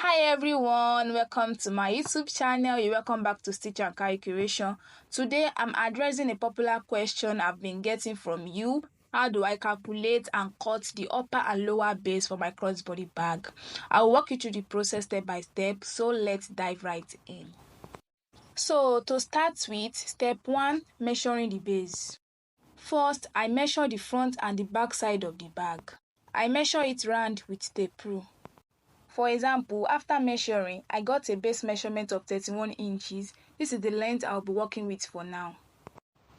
Hi everyone, welcome to my YouTube channel. You're welcome back to Stitch and Carry Creation. Today I'm addressing a popular question I've been getting from you. How do I calculate and cut the upper and lower base for my crossbody bag? I'll walk you through the process step by step, so let's dive right in. So to start with, step 1, measuring the base. First, I measure the front and the back side of the bag. I measure it round with tape rule. For example, after measuring, I got a base measurement of 31 inches. This is the length I'll be working with for now.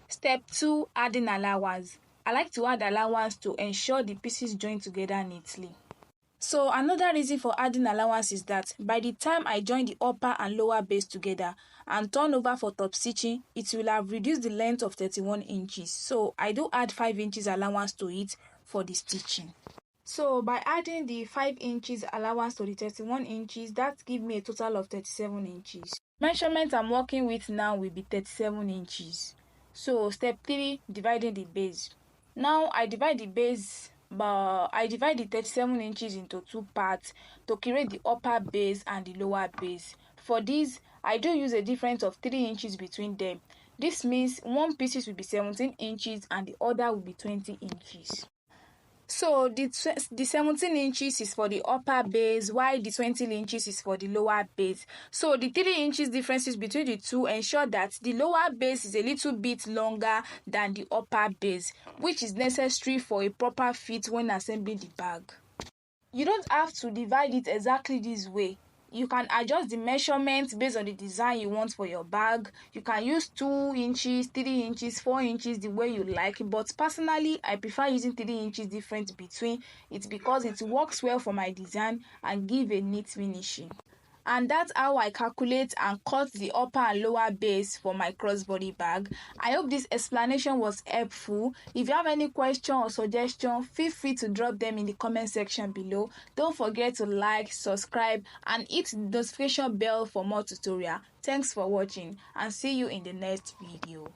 Step 2, adding allowance. I like to add allowance to ensure the pieces join together neatly. So another reason for adding allowance is that by the time I join the upper and lower base together and turn over for top stitching, it will have reduced the length of 31 inches. So I do add 5 inches allowance to it for the stitching. So by adding the 5 inches allowance to the 31 inches, that gives me a total of 37 inches. Measurement I'm working with now will be 37 inches. So step 3, dividing the base. Now I divide the base, but I divide the 37 inches into 2 parts to create the upper base and the lower base. For this, I do use a difference of 3 inches between them. This means one piece will be 17 inches and the other will be 20 inches. So the 17 inches is for the upper base, while the 20 inches is for the lower base. So the 3 inches differences between the two ensure that the lower base is a little bit longer than the upper base, which is necessary for a proper fit when assembling the bag. You don't have to divide it exactly this way. You can adjust the measurements based on the design you want for your bag. You can use 2 inches, 3 inches, 4 inches, the way you like. But personally, I prefer using 3 inches difference between it because it works well for my design and give a neat finishing. And that's how I calculate and cut the upper and lower base for my crossbody bag. I hope this explanation was helpful. If you have any question or suggestion, feel free to drop them in the comment section below. Don't forget to like, subscribe, and hit the notification bell for more tutorial. Thanks for watching and see you in the next video.